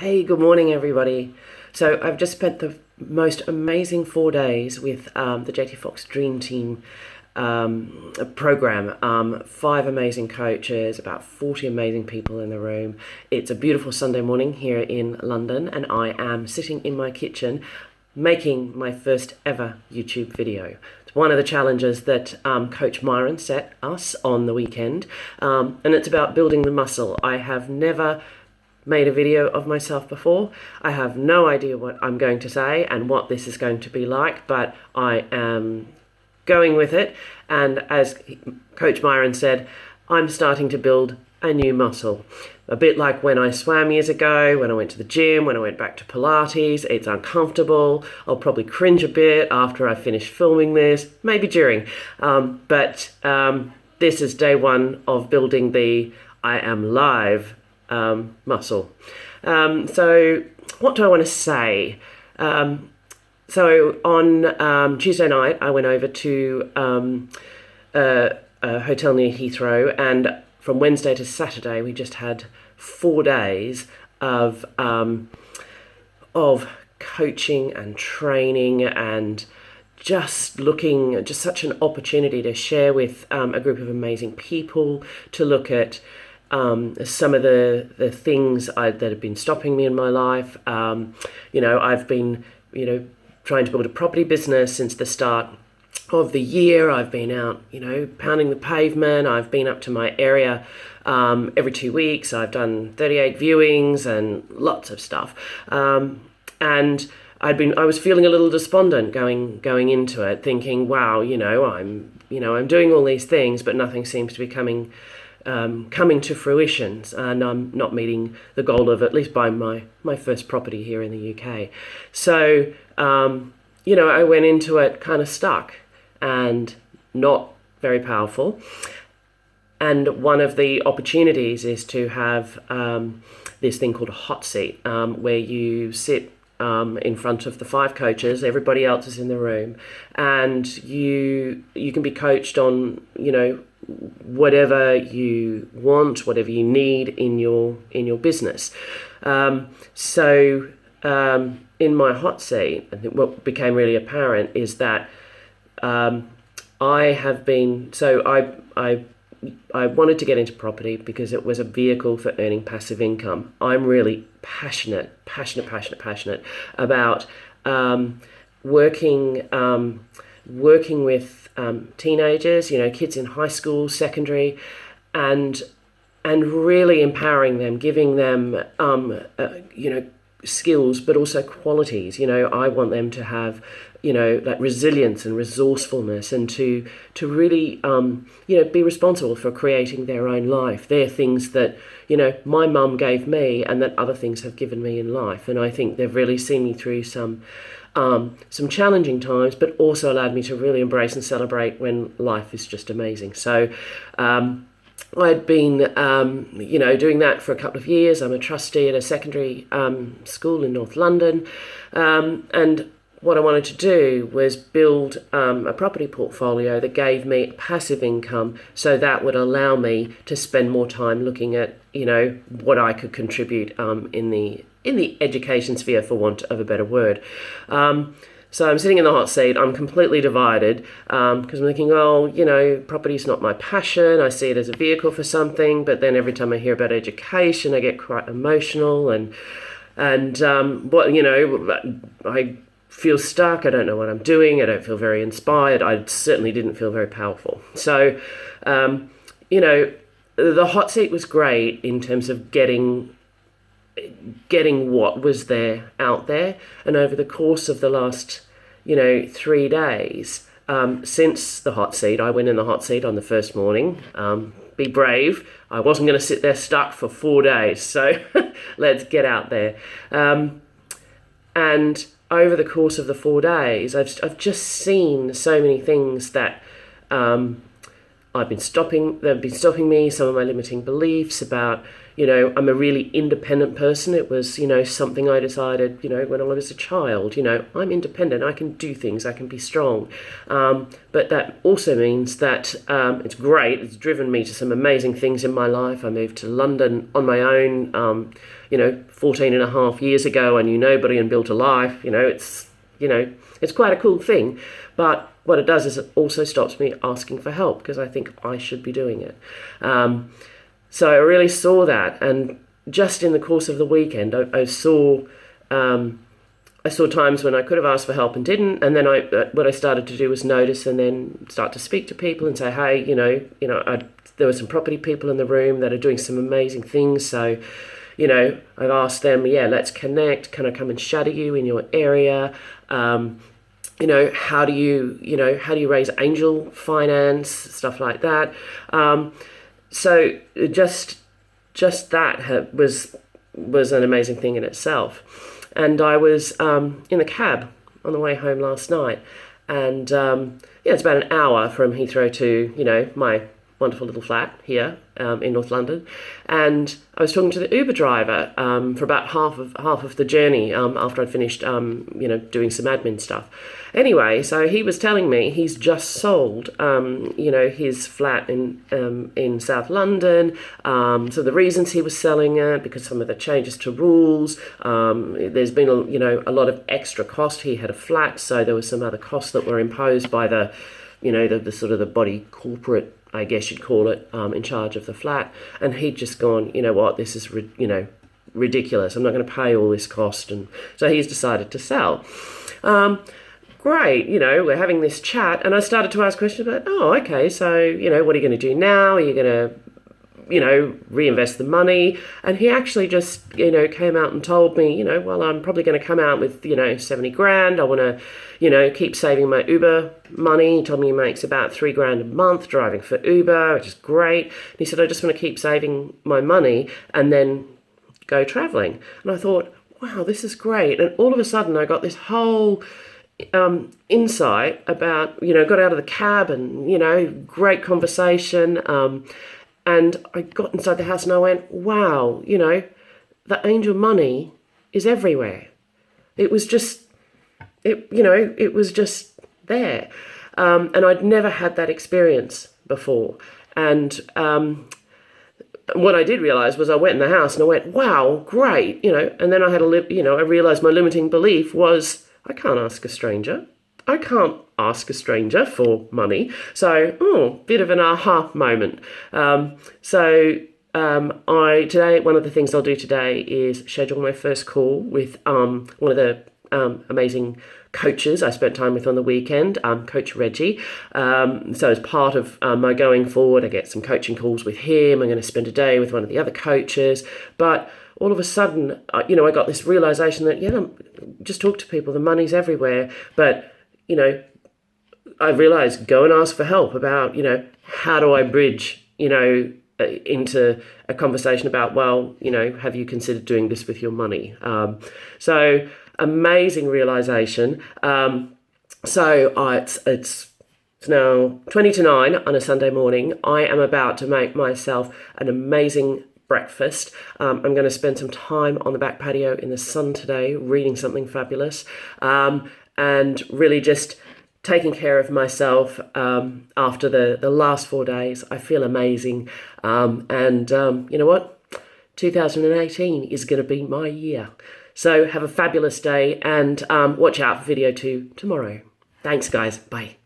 Hey, good morning, everybody. So I've just spent the most amazing 4 days with the JT Fox Dream Team program. 5 amazing coaches, about 40 amazing people in the room. It's a beautiful Sunday morning here in London, and I am sitting in my kitchen making my first ever YouTube video. It's one of the challenges that Coach Myron set us on the weekend, and it's about building the muscle. I have never made a video of myself before. I have no idea what I'm going to say and what this is going to be like, but I am going with it. And as Coach Myron said, I'm starting to build a new muscle. A bit like when I swam years ago, when I went to the gym, when I went back to Pilates. It's uncomfortable. I'll probably cringe a bit after I finish filming this, maybe during. But this is day one of building the I am live muscle. So what do I want to say? So on Tuesday night, I went over to a hotel near Heathrow, and from Wednesday to Saturday, we just had 4 days of coaching and training and just such an opportunity to share with a group of amazing people, to look at some of the things that have been stopping me in my life. I've been, trying to build a property business since the start of the year. I've been out, pounding the pavement. I've been up to my area every 2 weeks. I've done 38 viewings and lots of stuff. And I was feeling a little despondent going into it, thinking, wow, I'm doing all these things, but nothing seems to be coming to fruition, and I'm not meeting the goal of at least buying my first property here in the UK. So, I went into it kind of stuck and not very powerful. And one of the opportunities is to have this thing called a hot seat, where you sit in front of the 5 coaches. Everybody else is in the room, and you can be coached on whatever you want, whatever you need in your business. So in my hot seat, I think what became really apparent is that I wanted to get into property because it was a vehicle for earning passive income. I'm really passionate about working with teenagers, kids in high school, secondary, and really empowering them, giving them skills, but also qualities. I want them to have like resilience and resourcefulness, and to really be responsible for creating their own life. They're things that my mum gave me, and that other things have given me in life. And I think they've really seen me through some challenging times, but also allowed me to really embrace and celebrate when life is just amazing. So I'd been doing that for a couple of years. I'm a trustee at a secondary school in North London, and what I wanted to do was build a property portfolio that gave me passive income, so that would allow me to spend more time looking at what I could contribute in the education sphere, for want of a better word. So I'm sitting in the hot seat. I'm completely divided because I'm thinking, property's not my passion. I see it as a vehicle for something, but then every time I hear about education, I get quite emotional and I feel stuck. I don't know what I'm doing. I don't feel very inspired. I certainly didn't feel very powerful. So, the hot seat was great in terms of getting what was there out there. And over the course of the last 3 days since the hot seat, I went in the hot seat on the first morning. Be brave. I wasn't going to sit there stuck for 4 days, so let's get out there. And over the course of the 4 days, I've just seen so many things that they've been stopping me, some of my limiting beliefs about, I'm a really independent person. It was, something I decided, when I was a child, I'm independent. I can do things. I can be strong. But that also means that it's great. It's driven me to some amazing things in my life. I moved to London on my own, 14 and a half years ago. I knew nobody and built a life. It's quite a cool thing. But what it does is it also stops me asking for help because I think I should be doing it. So I really saw that, and just in the course of the weekend, I saw times when I could have asked for help and didn't, and then what I started to do was notice and then start to speak to people and say, hey, there were some property people in the room that are doing some amazing things, so I've asked them, let's connect. Can I come and shadow you in your area? How do you raise angel finance, stuff like that. So just that was an amazing thing in itself. And I was in the cab on the way home last night, and it's about an hour from Heathrow to my wonderful little flat here in North London, and I was talking to the Uber driver for about half of the journey after I'd finished doing some admin stuff. Anyway, so he was telling me he's just sold his flat in South London. So the reasons he was selling it, because some of the changes to rules, there's been a lot of extra cost. He had a flat, so there was some other costs that were imposed by the sort of the body corporate, I guess you'd call it, in charge of the flat. And he'd just gone, this is, ridiculous. I'm not going to pay all this cost. And so he's decided to sell. Great, we're having this chat. And I started to ask questions about, okay, so, what are you going to do now? Are you going to, reinvest the money? And he actually just, came out and told me, well, I'm probably going to come out with, 70 grand. I want to, keep saving my Uber money. He told me he makes about 3 grand a month driving for Uber, which is great. And he said, I just want to keep saving my money and then go traveling. And I thought, wow, this is great. And all of a sudden I got this whole insight about, got out of the cab and, great conversation. And I got inside the house and I went, wow, the angel money is everywhere. It was just, it was just there. And I'd never had that experience before. And what I did realize was I went in the house and I went, wow, great, and then I had I realized my limiting belief was I can't ask a stranger. I can't ask a stranger for money. So, bit of an aha moment. Today, one of the things I'll do today is schedule my first call with one of the amazing coaches I spent time with on the weekend, Coach Reggie. So as part of my going forward, I get some coaching calls with him. I'm going to spend a day with one of the other coaches. But all of a sudden, I got this realization that, just talk to people. The money's everywhere. But, I realized go and ask for help about, how do I bridge, into a conversation about, well, have you considered doing this with your money? So amazing realization. It's now 20 to 9 on a Sunday morning. I am about to make myself an amazing breakfast. I'm going to spend some time on the back patio in the sun today, reading something fabulous, and really just taking care of myself after the last 4 days. I feel amazing. You know what? 2018 is going to be my year. So have a fabulous day and watch out for video 2 tomorrow. Thanks, guys. Bye.